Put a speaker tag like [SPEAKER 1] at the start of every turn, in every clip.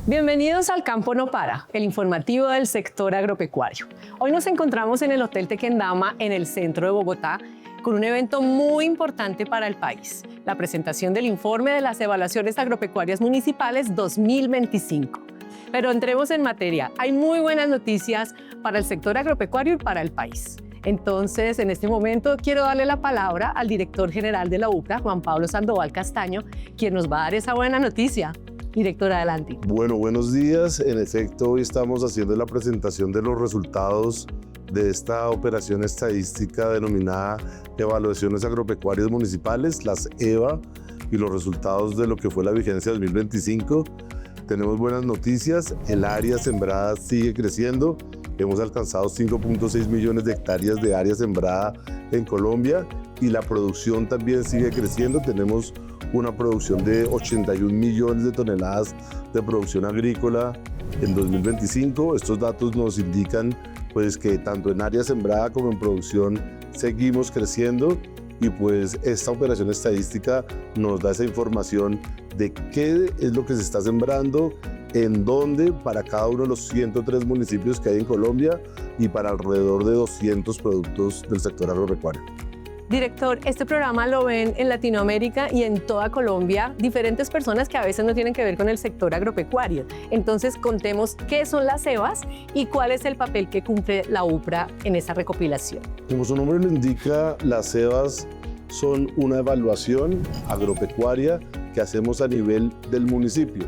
[SPEAKER 1] Bienvenidos al Campo No Para, el informativo del sector agropecuario. Hoy nos encontramos en el Hotel Tequendama, en el centro de Bogotá, con un evento muy importante para el país, la presentación del informe de las evaluaciones agropecuarias municipales 2025. Pero entremos en materia. Hay muy buenas noticias para el sector agropecuario y para el país. Entonces, en este momento quiero darle la palabra al director general de la UPRA, Juan Pablo Sandoval Castaño, quien nos va a dar esa buena noticia. Director, adelante.
[SPEAKER 2] Bueno, buenos días. En efecto, hoy estamos haciendo la presentación de los resultados de esta operación estadística denominada Evaluaciones Agropecuarias Municipales, las EVA, y los resultados de lo que fue la vigencia 2025. Tenemos buenas noticias, el área sembrada sigue creciendo, hemos alcanzado 5.6 millones de hectáreas de área sembrada en Colombia y la producción también sigue creciendo. Tenemos una producción de 81 millones de toneladas de producción agrícola en 2025. Estos datos nos indican pues, que tanto en área sembrada como en producción seguimos creciendo y pues esta operación estadística nos da esa información de qué es lo que se está sembrando, en dónde, para cada uno de los 103 municipios que hay en Colombia y para alrededor de 200 productos del sector agropecuario.
[SPEAKER 1] Director, este programa lo ven en Latinoamérica y en toda Colombia diferentes personas que a veces no tienen que ver con el sector agropecuario. Entonces, contemos qué son las EVAs y cuál es el papel que cumple la UPRA en esa recopilación.
[SPEAKER 2] Como su nombre lo indica, las EVAs son una evaluación agropecuaria que hacemos a nivel del municipio.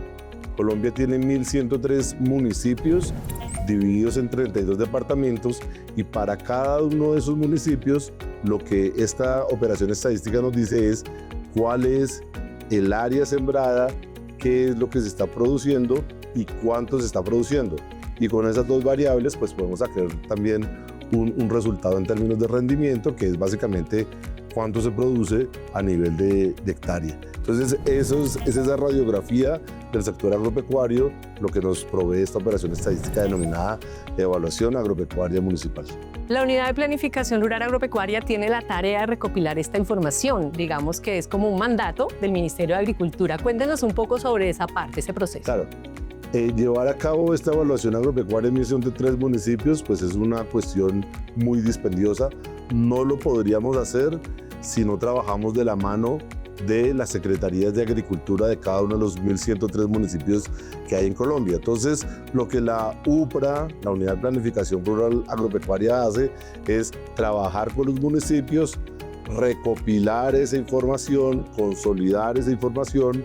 [SPEAKER 2] Colombia tiene 1.103 municipios divididos en 32 departamentos y para cada uno de esos municipios lo que esta operación estadística nos dice es cuál es el área sembrada, qué es lo que se está produciendo y cuánto se está produciendo. Y con esas dos variables pues podemos sacar también un resultado en términos de rendimiento, que es básicamente cuánto se produce a nivel de hectárea. Entonces es esa radiografía del sector agropecuario lo que nos provee esta operación estadística denominada Evaluación Agropecuaria Municipal.
[SPEAKER 1] La Unidad de Planificación Rural Agropecuaria tiene la tarea de recopilar esta información, digamos que es como un mandato del Ministerio de Agricultura. Cuéntenos un poco sobre esa parte, ese proceso.
[SPEAKER 2] Claro. Llevar a cabo esta evaluación agropecuaria en 103 municipios pues es una cuestión muy dispendiosa. No lo podríamos hacer si no trabajamos de la mano de las secretarías de agricultura de cada uno de los 1.103 municipios que hay en Colombia. Entonces, lo que la UPRA, la Unidad de Planificación Rural Agropecuaria, hace es trabajar con los municipios, recopilar esa información, consolidar esa información,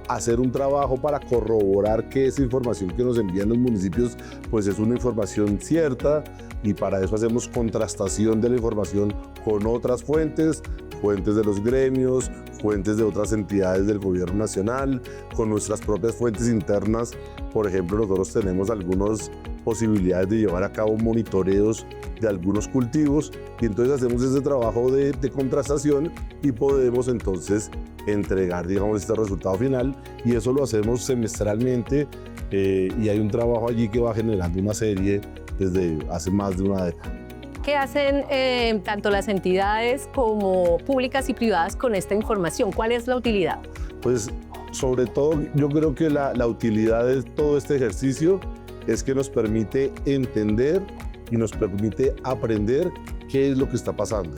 [SPEAKER 2] hacer un trabajo para corroborar que esa información que nos envían los municipios pues es una información cierta, y para eso hacemos contrastación de la información con otras fuentes de los gremios, fuentes de otras entidades del gobierno nacional, con nuestras propias fuentes internas. Por ejemplo, nosotros tenemos algunas posibilidades de llevar a cabo monitoreos de algunos cultivos y entonces hacemos ese trabajo de contrastación y podemos entonces entregar, digamos, este resultado final, y eso lo hacemos semestralmente y hay un trabajo allí que va generando una serie desde hace más de una década.
[SPEAKER 1] ¿Qué hacen tanto las entidades como públicas y privadas con esta información? ¿Cuál es la utilidad?
[SPEAKER 2] Pues sobre todo yo creo que la utilidad de todo este ejercicio es que nos permite entender y nos permite aprender qué es lo que está pasando.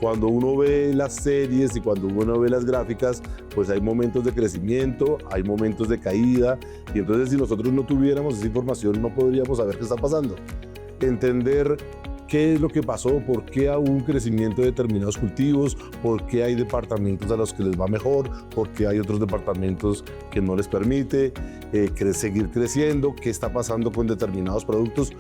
[SPEAKER 2] Cuando uno ve las series y cuando uno ve las gráficas, pues hay momentos de crecimiento, hay momentos de caída, y entonces si nosotros no tuviéramos esa información no podríamos saber qué está pasando. Entender qué es lo que pasó, por qué hubo un crecimiento de determinados cultivos, por qué hay departamentos a los que les va mejor, por qué hay otros departamentos que no les permite seguir creciendo, qué está pasando con determinados productos.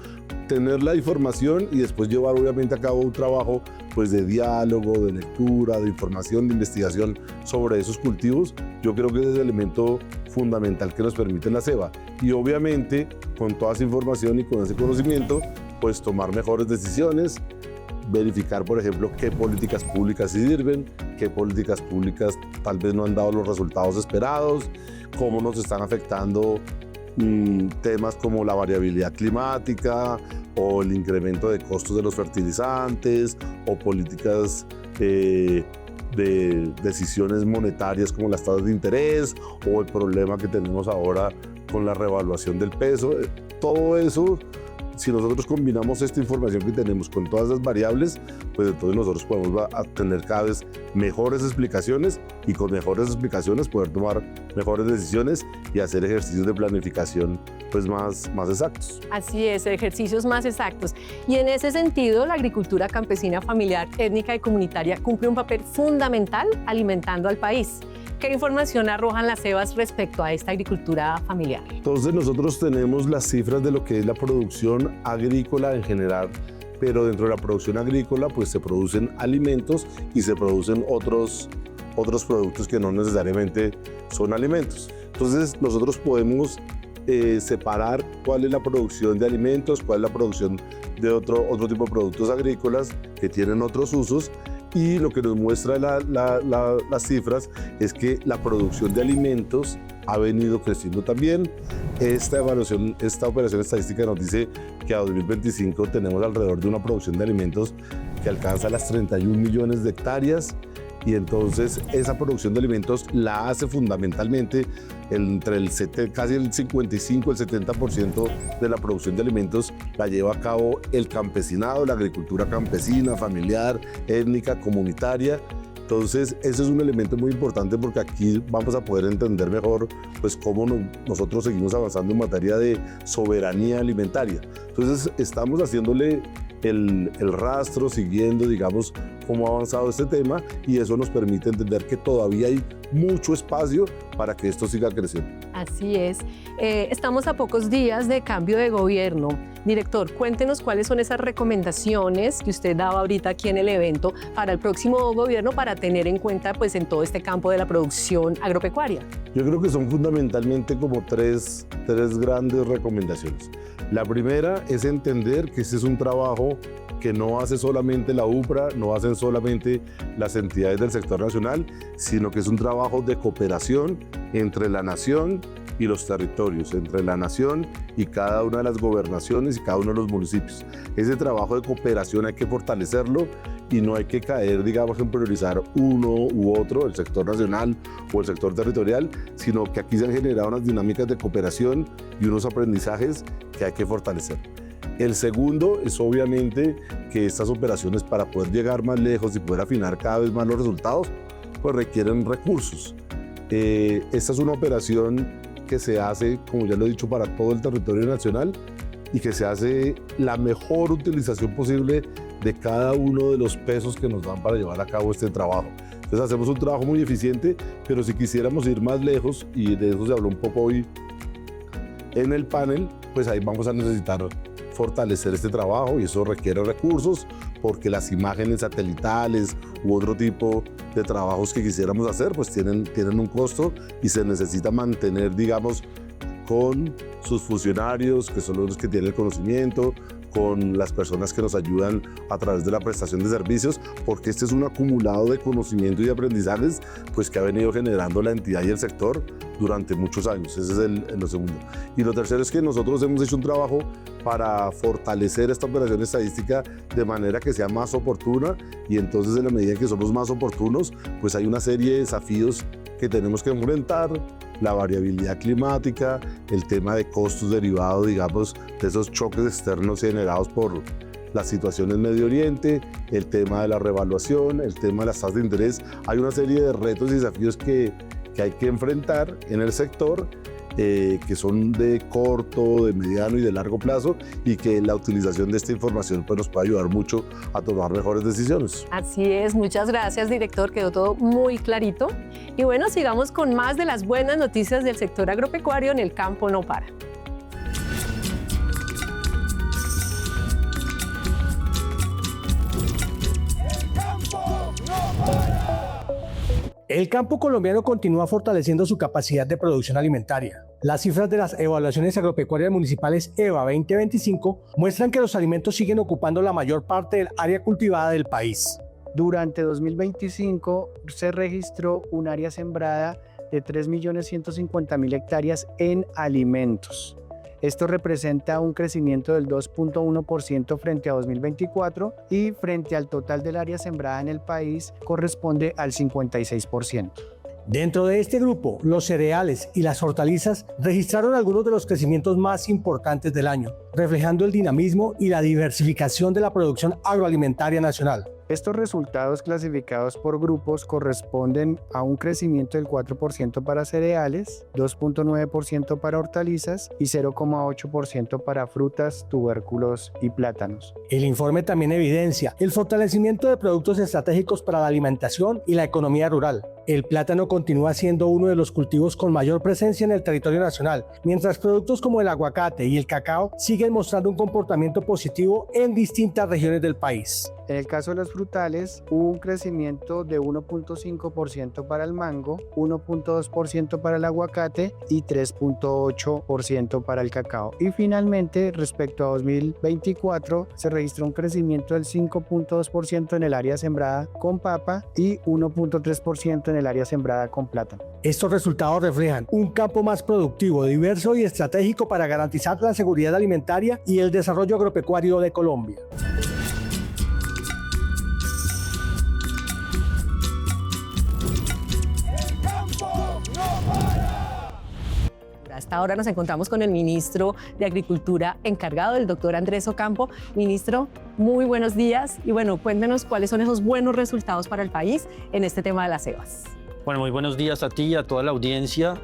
[SPEAKER 2] Tener la información y después llevar obviamente a cabo un trabajo pues, de diálogo, de lectura, de información, de investigación sobre esos cultivos, yo creo que es el elemento fundamental que nos permite la CEVA. Y obviamente con toda esa información y con ese conocimiento, pues tomar mejores decisiones, verificar, por ejemplo, qué políticas públicas sí sirven, qué políticas públicas tal vez no han dado los resultados esperados, cómo nos están afectando temas como la variabilidad climática o el incremento de costos de los fertilizantes o políticas de decisiones monetarias como las tasas de interés o el problema que tenemos ahora con la revaluación del peso. Todo eso, si nosotros combinamos esta información que tenemos con todas esas variables, pues entonces nosotros podemos tener cada vez mejores explicaciones y con mejores explicaciones poder tomar mejores decisiones y hacer ejercicios de planificación pues más exactos.
[SPEAKER 1] Así es, ejercicios más exactos. Y en ese sentido, la agricultura campesina familiar, étnica y comunitaria cumple un papel fundamental alimentando al país. ¿Qué información arrojan las EVAs respecto a esta agricultura familiar?
[SPEAKER 2] Entonces nosotros tenemos las cifras de lo que es la producción agrícola en general, pero dentro de la producción agrícola pues se producen alimentos y se producen otros productos que no necesariamente son alimentos. Entonces nosotros podemos separar cuál es la producción de alimentos, cuál es la producción de otro tipo de productos agrícolas que tienen otros usos. Y lo que nos muestra las cifras es que la producción de alimentos ha venido creciendo también. Esta operación estadística nos dice que a 2025 tenemos alrededor de una producción de alimentos que alcanza las 31 millones de hectáreas. Y entonces esa producción de alimentos la hace fundamentalmente casi el 55, el 70% de la producción de alimentos la lleva a cabo el campesinado, la agricultura campesina, familiar, étnica, comunitaria. Entonces ese es un elemento muy importante porque aquí vamos a poder entender mejor pues cómo nosotros seguimos avanzando en materia de soberanía alimentaria. Entonces estamos haciéndole el rastro, siguiendo, digamos, cómo ha avanzado este tema y eso nos permite entender que todavía hay mucho espacio para que esto siga creciendo.
[SPEAKER 1] Así es. Estamos a pocos días de cambio de gobierno. Director, cuéntenos cuáles son esas recomendaciones que usted daba ahorita aquí en el evento para el próximo gobierno para tener en cuenta pues, en todo este campo de la producción agropecuaria.
[SPEAKER 2] Yo creo que son fundamentalmente como tres grandes recomendaciones. La primera es entender que este es un trabajo que no hace solamente la UPRA, no hacen solamente las entidades del sector nacional, sino que es un trabajo de cooperación entre la nación y los territorios, entre la nación y cada una de las gobernaciones y cada uno de los municipios. Ese trabajo de cooperación hay que fortalecerlo y no hay que caer, digamos, en priorizar uno u otro, el sector nacional o el sector territorial, sino que aquí se han generado unas dinámicas de cooperación y unos aprendizajes que hay que fortalecer. El segundo es obviamente que estas operaciones para poder llegar más lejos y poder afinar cada vez más los resultados, pues requieren recursos. Esta es una operación que se hace, como ya lo he dicho, para todo el territorio nacional y que se hace la mejor utilización posible de cada uno de los pesos que nos dan para llevar a cabo este trabajo. Entonces hacemos un trabajo muy eficiente, pero si quisiéramos ir más lejos, y de eso se habló un poco hoy en el panel, pues ahí vamos a necesitar fortalecer este trabajo y eso requiere recursos porque las imágenes satelitales u otro tipo de trabajos que quisiéramos hacer pues tienen un costo y se necesita mantener, digamos, con sus funcionarios, que son los que tienen el conocimiento, con las personas que nos ayudan a través de la prestación de servicios, porque este es un acumulado de conocimiento y de aprendizajes pues, que ha venido generando la entidad y el sector durante muchos años. Ese es lo segundo. Y lo tercero es que nosotros hemos hecho un trabajo para fortalecer esta operación estadística de manera que sea más oportuna y entonces en la medida en que somos más oportunos, pues hay una serie de desafíos que tenemos que enfrentar, la variabilidad climática, el tema de costos derivados, digamos, de esos choques externos generados por las situaciones en Medio Oriente, el tema de la revaluación, el tema de las tasas de interés. Hay una serie de retos y desafíos que hay que enfrentar en el sector, que son de corto, de mediano y de largo plazo y que la utilización de esta información pues, nos puede ayudar mucho a tomar mejores decisiones.
[SPEAKER 1] Así es, muchas gracias, director, quedó todo muy clarito. Y bueno, sigamos con más de las buenas noticias del sector agropecuario en El Campo No Para.
[SPEAKER 3] El campo colombiano continúa fortaleciendo su capacidad de producción alimentaria. Las cifras de las evaluaciones agropecuarias municipales EVA 2025 muestran que los alimentos siguen ocupando la mayor parte del área cultivada del país.
[SPEAKER 4] Durante 2025 se registró un área sembrada de 3.150.000 hectáreas en alimentos. Esto representa un crecimiento del 2.1% frente a 2024 y frente al total del área sembrada en el país corresponde al 56%.
[SPEAKER 3] Dentro de este grupo, los cereales y las hortalizas registraron algunos de los crecimientos más importantes del año, reflejando el dinamismo y la diversificación de la producción agroalimentaria nacional.
[SPEAKER 4] Estos resultados clasificados por grupos corresponden a un crecimiento del 4% para cereales, 2.9% para hortalizas y 0.8% para frutas, tubérculos y plátanos.
[SPEAKER 3] El informe también evidencia el fortalecimiento de productos estratégicos para la alimentación y la economía rural. El plátano continúa siendo uno de los cultivos con mayor presencia en el territorio nacional, mientras productos como el aguacate y el cacao siguen mostrando un comportamiento positivo en distintas regiones del país.
[SPEAKER 4] En el caso de los frutales, hubo un crecimiento de 1.5% para el mango, 1.2% para el aguacate y 3.8% para el cacao. Y finalmente, respecto a 2024, se registró un crecimiento del 5.2% en el área sembrada con papa y 1.3% en el área sembrada con plátano.
[SPEAKER 3] Estos resultados reflejan un campo más productivo, diverso y estratégico para garantizar la seguridad alimentaria y el desarrollo agropecuario de Colombia.
[SPEAKER 1] Hasta ahora nos encontramos con el ministro de Agricultura encargado, el doctor Andrés Ocampo. Ministro, muy buenos días y bueno, cuéntenos cuáles son esos buenos resultados para el país en este tema de las cebas.
[SPEAKER 5] Bueno, muy buenos días a ti y a toda la audiencia.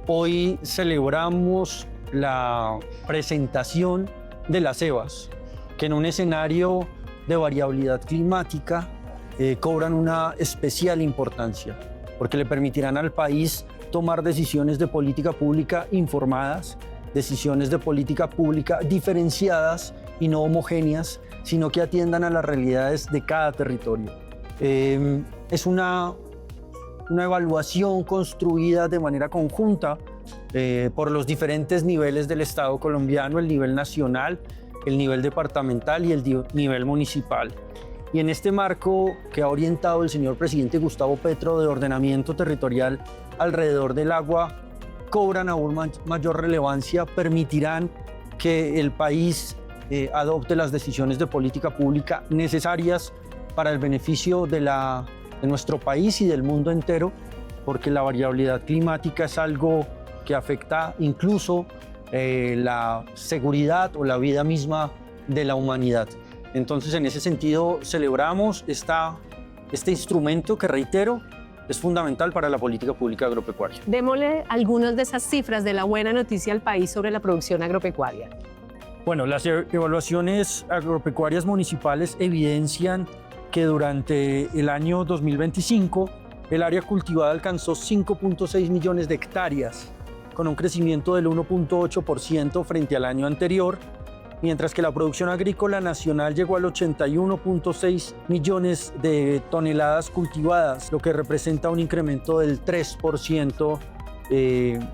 [SPEAKER 5] Hoy celebramos la presentación de las cebas, que en un escenario de variabilidad climática cobran una especial importancia, porque le permitirán al país tomar decisiones de política pública informadas, decisiones de política pública diferenciadas y no homogéneas, sino que atiendan a las realidades de cada territorio. Es una evaluación construida de manera conjunta por los diferentes niveles del Estado colombiano, el nivel nacional, el nivel departamental y el nivel municipal. Y en este marco que ha orientado el señor presidente Gustavo Petro de ordenamiento territorial alrededor del agua, cobran aún mayor relevancia, permitirán que el país adopte las decisiones de política pública necesarias para el beneficio de nuestro país y del mundo entero, porque la variabilidad climática es algo que afecta incluso la seguridad o la vida misma de la humanidad. Entonces, en ese sentido, celebramos este instrumento que, reitero, es fundamental para la política pública agropecuaria.
[SPEAKER 1] Démosle algunas de esas cifras de la buena noticia al país sobre la producción agropecuaria.
[SPEAKER 5] Bueno, las evaluaciones agropecuarias municipales evidencian que durante el año 2025 el área cultivada alcanzó 5.6 millones de hectáreas, con un crecimiento del 1.8% frente al año anterior, mientras que la producción agrícola nacional llegó al 81.6 millones de toneladas cultivadas, lo que representa un incremento del 3%,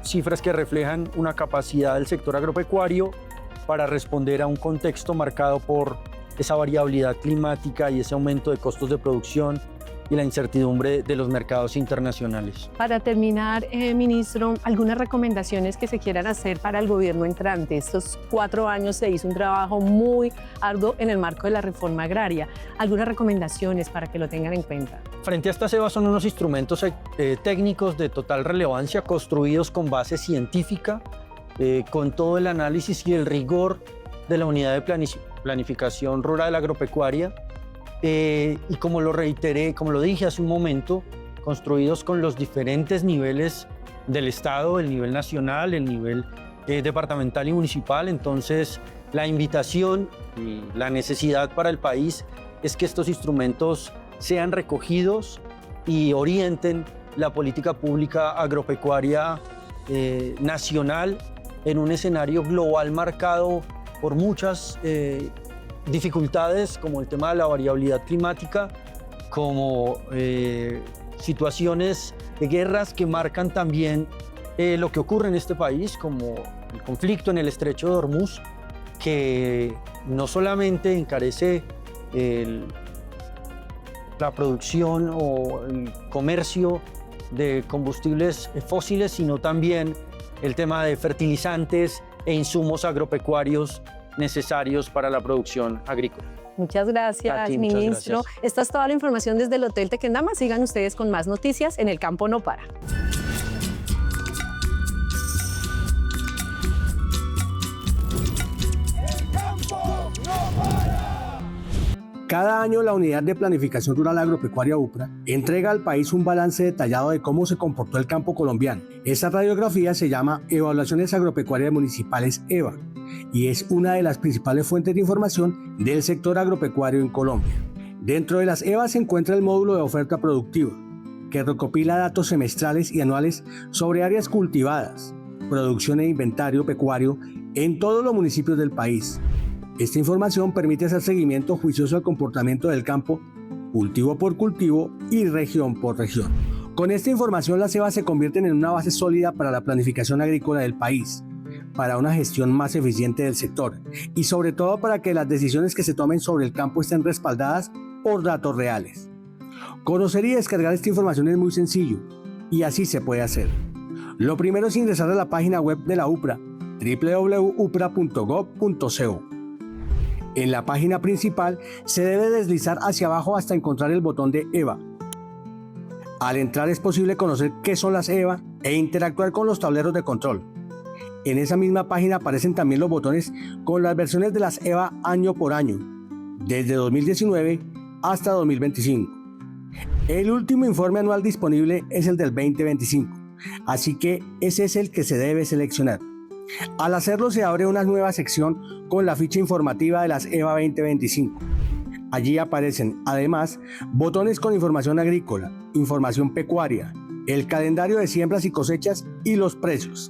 [SPEAKER 5] cifras que reflejan una capacidad del sector agropecuario para responder a un contexto marcado por esa variabilidad climática y ese aumento de costos de producción y la incertidumbre de los mercados internacionales.
[SPEAKER 1] Para terminar, ministro, algunas recomendaciones que se quieran hacer para el gobierno entrante. Estos 4 años se hizo un trabajo muy arduo en el marco de la reforma agraria. Algunas recomendaciones para que lo tengan en cuenta.
[SPEAKER 5] Frente a estas cebas son unos instrumentos técnicos de total relevancia construidos con base científica, con todo el análisis y el rigor de la unidad de planificación rural agropecuaria. Y como lo reiteré, como lo dije hace un momento, construidos con los diferentes niveles del Estado, el nivel nacional, el nivel departamental y municipal. Entonces, la invitación y la necesidad para el país es que estos instrumentos sean recogidos y orienten la política pública agropecuaria nacional en un escenario global marcado por muchas dificultades, como el tema de la variabilidad climática, como situaciones de guerras que marcan también lo que ocurre en este país, como el conflicto en el estrecho de Hormuz, que no solamente encarece la producción o el comercio de combustibles fósiles, sino también el tema de fertilizantes e insumos agropecuarios necesarios para la producción agrícola.
[SPEAKER 1] Muchas gracias,
[SPEAKER 5] A ti, muchas
[SPEAKER 1] ministro.
[SPEAKER 5] gracias.
[SPEAKER 1] Esta es toda la información desde el Hotel Tequendama. Sigan ustedes con más noticias en El Campo No Para.
[SPEAKER 3] Cada año la Unidad de Planificación Rural Agropecuaria UPRA entrega al país un balance detallado de cómo se comportó el campo colombiano. Esta radiografía se llama Evaluaciones Agropecuarias Municipales EVA y es una de las principales fuentes de información del sector agropecuario en Colombia. Dentro de las EVA se encuentra el módulo de oferta productiva, que recopila datos semestrales y anuales sobre áreas cultivadas, producción e inventario pecuario en todos los municipios del país. Esta información permite hacer seguimiento juicioso al comportamiento del campo, cultivo por cultivo y región por región. Con esta información, las EVA se convierten en una base sólida para la planificación agrícola del país, para una gestión más eficiente del sector y sobre todo para que las decisiones que se tomen sobre el campo estén respaldadas por datos reales. Conocer y descargar esta información es muy sencillo y así se puede hacer. Lo primero es ingresar a la página web de la UPRA, www.upra.gov.co. En la página principal se debe deslizar hacia abajo hasta encontrar el botón de EVA. Al entrar es posible conocer qué son las EVA e interactuar con los tableros de control. En esa misma página aparecen también los botones con las versiones de las EVA año por año, desde 2019 hasta 2025. El último informe anual disponible es el del 2025, así que ese es el que se debe seleccionar. Al hacerlo se abre una nueva sección con la ficha informativa de las EVA 2025. Allí aparecen además botones con información agrícola, información pecuaria, el calendario de siembras y cosechas y los precios.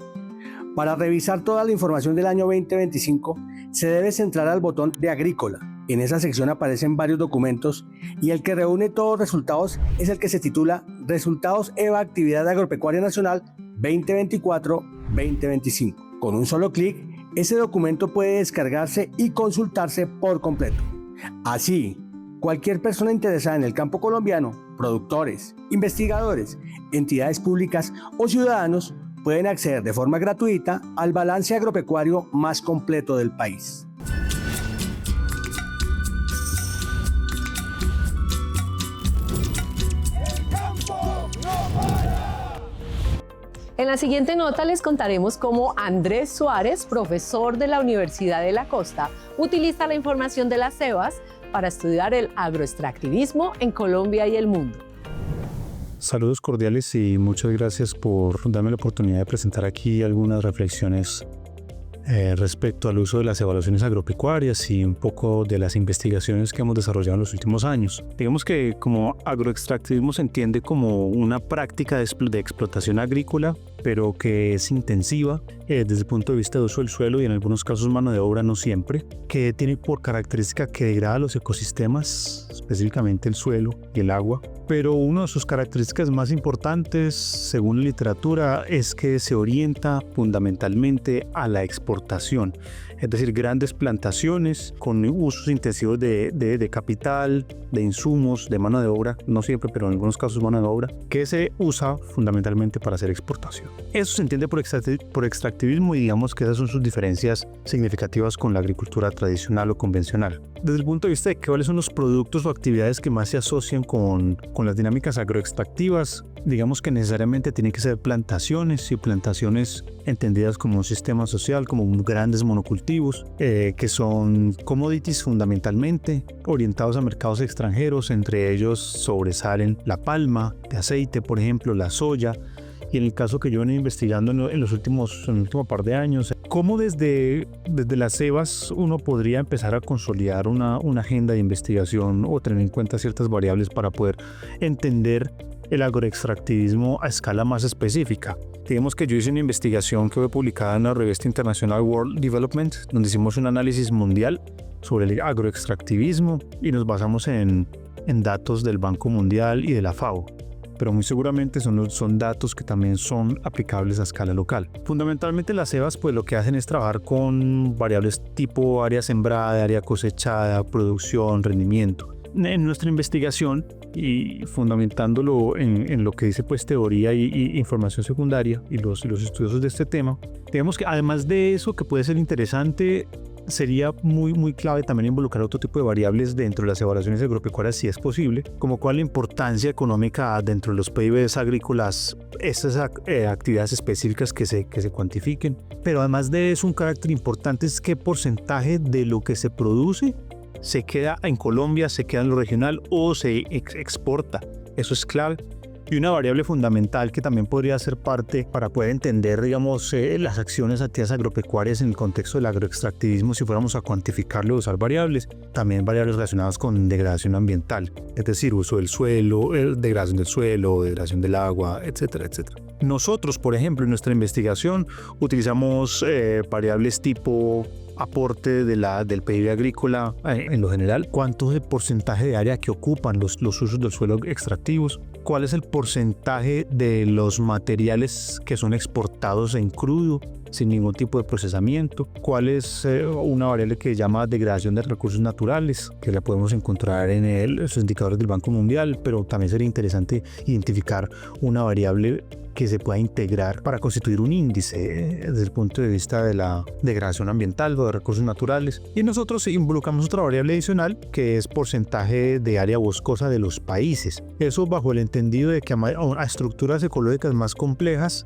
[SPEAKER 3] Para revisar toda la información del año 2025 se debe centrar al botón de agrícola. En esa sección aparecen varios documentos y el que reúne todos los resultados es el que se titula Resultados EVA Actividad Agropecuaria Nacional 2024-2025. Con un solo clic, ese documento puede descargarse y consultarse por completo. Así, cualquier persona interesada en el campo colombiano, productores, investigadores, entidades públicas o ciudadanos pueden acceder de forma gratuita al balance agropecuario más completo del país.
[SPEAKER 1] En la siguiente nota les contaremos cómo Andrés Suárez, profesor de la Universidad de la Costa, utiliza la información de las EVAs para estudiar el agroextractivismo en Colombia y el mundo.
[SPEAKER 6] Saludos cordiales y muchas gracias por darme la oportunidad de presentar aquí algunas reflexiones respecto al uso de las evaluaciones agropecuarias y un poco de las investigaciones que hemos desarrollado en los últimos años. Digamos que como agroextractivismo se entiende como una práctica de explotación agrícola, pero que es intensiva desde el punto de vista de uso del suelo y en algunos casos mano de obra, no siempre, que tiene por característica que degrada los ecosistemas, específicamente el suelo y el agua. Pero una de sus características más importantes, según la literatura, es que se orienta fundamentalmente a la exportación, es decir, grandes plantaciones con usos intensivos de capital, de insumos, de mano de obra, no siempre, pero en algunos casos mano de obra, que se usa fundamentalmente para hacer exportación. Eso se entiende por extractivismo y digamos que esas son sus diferencias significativas con la agricultura tradicional o convencional. Desde el punto de vista de cuáles son los productos o actividades que más se asocian con las dinámicas agroextractivas, digamos que necesariamente tienen que ser plantaciones y plantaciones entendidas como un sistema social, como grandes monocultivos, que son commodities fundamentalmente, orientados a mercados extranjeros. Entre ellos sobresalen la palma de aceite, por ejemplo, la soya, y en el caso que yo vengo investigando en el último par de años, cómo desde las EVAs uno podría empezar a consolidar una agenda de investigación o tener en cuenta ciertas variables para poder entender el agroextractivismo a escala más específica. Digamos que yo hice una investigación que fue publicada en la revista internacional World Development, donde hicimos un análisis mundial sobre el agroextractivismo y nos basamos en datos del Banco Mundial y de la FAO. Pero muy seguramente son datos que también son aplicables a escala local. Fundamentalmente las EVAs pues lo que hacen es trabajar con variables tipo área sembrada, área cosechada, producción, rendimiento. En nuestra investigación y fundamentándolo en lo que dice pues teoría y información secundaria y los estudiosos de este tema, digamos que además de eso que puede ser interesante, sería muy clave también involucrar otro tipo de variables dentro de las evaluaciones agropecuarias si es posible, como cuál la importancia económica dentro de los PIBs agrícolas, estas actividades específicas que se cuantifiquen, pero además de eso un carácter importante es qué porcentaje de lo que se produce se queda en Colombia, se queda en lo regional o se exporta. Eso es clave. Y una variable fundamental que también podría ser parte para poder entender, digamos, las acciones actividades agropecuarias en el contexto del agroextractivismo, si fuéramos a cuantificarlo y usar variables, también variables relacionadas con degradación ambiental, es decir, uso del suelo, degradación del suelo, degradación del agua, etcétera, etcétera. Nosotros, por ejemplo, en nuestra investigación utilizamos variables tipo aporte del PIB agrícola en lo general, cuánto es el porcentaje de área que ocupan los usos del suelo extractivos, cuál es el porcentaje de los materiales que son exportados en crudo sin ningún tipo de procesamiento, cuál es una variable que se llama degradación de recursos naturales, que la podemos encontrar en los indicadores del Banco Mundial, pero también sería interesante identificar una variable que se pueda integrar para constituir un índice desde el punto de vista de la degradación ambiental o de recursos naturales. Y nosotros involucramos otra variable adicional que es porcentaje de área boscosa de los países. Eso bajo el entendido de que a estructuras ecológicas más complejas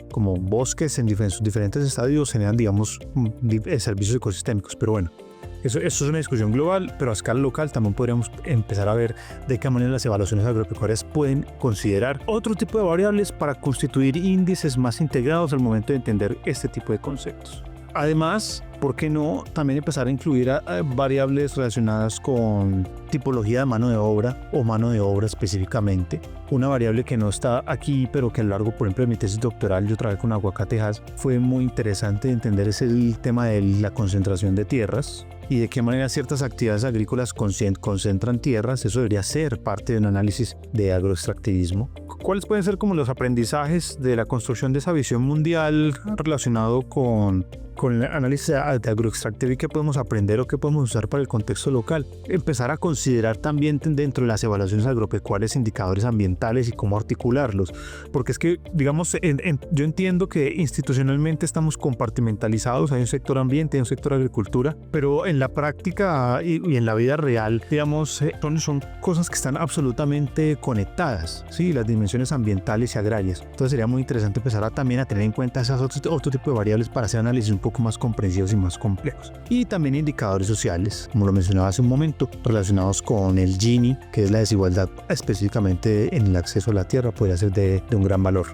[SPEAKER 6] como bosques en sus diferentes estadios generan, digamos, servicios ecosistémicos. Pero bueno, eso es una discusión global, pero a escala local también podríamos empezar a ver de qué manera las evaluaciones agropecuarias pueden considerar otro tipo de variables para constituir índices más integrados al momento de entender este tipo de conceptos. Además, ¿por qué no también empezar a incluir variables relacionadas con tipología de mano de obra o mano de obra específicamente? Una variable que no está aquí, pero que a lo largo, por ejemplo, de mi tesis doctoral, yo trabajé con Aguacatejas, fue muy interesante de entender es el tema de la concentración de tierras y de qué manera ciertas actividades agrícolas concentran tierras. Eso debería ser parte de un análisis de agroextractivismo. ¿Cuáles pueden ser como los aprendizajes de la construcción de esa visión mundial relacionado con el análisis de agroextractivismo y qué podemos aprender o qué podemos usar para el contexto local? Empezar a considerar también dentro de las evaluaciones agropecuarias indicadores ambientales y cómo articularlos, porque es que, digamos, yo entiendo que institucionalmente estamos compartimentalizados, hay un sector ambiente, hay un sector agricultura, pero en la práctica y en la vida real, digamos, son cosas que están absolutamente conectadas, ¿sí? Las dimensiones ambientales y agrarias. Entonces sería muy interesante empezar también a tener en cuenta esas otro tipo de variables para hacer análisis un poco más comprensivos y más complejos. Y también indicadores sociales, como lo mencionaba hace un momento, relacionados con el Gini, que es la desigualdad específicamente en el acceso a la tierra, podría ser de un gran valor.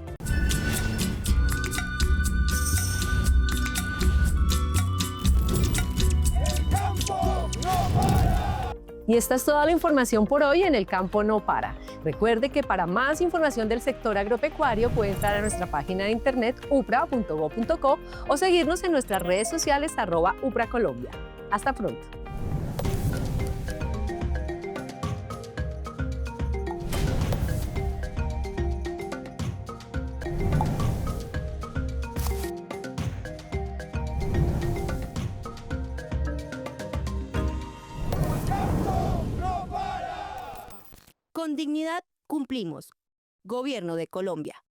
[SPEAKER 1] Y esta es toda la información por hoy en El Campo No Para. Recuerde que para más información del sector agropecuario puede entrar a nuestra página de internet upra.go.co o seguirnos en nuestras redes sociales @upracolombia. Hasta pronto.
[SPEAKER 7] Con dignidad cumplimos. Gobierno de Colombia.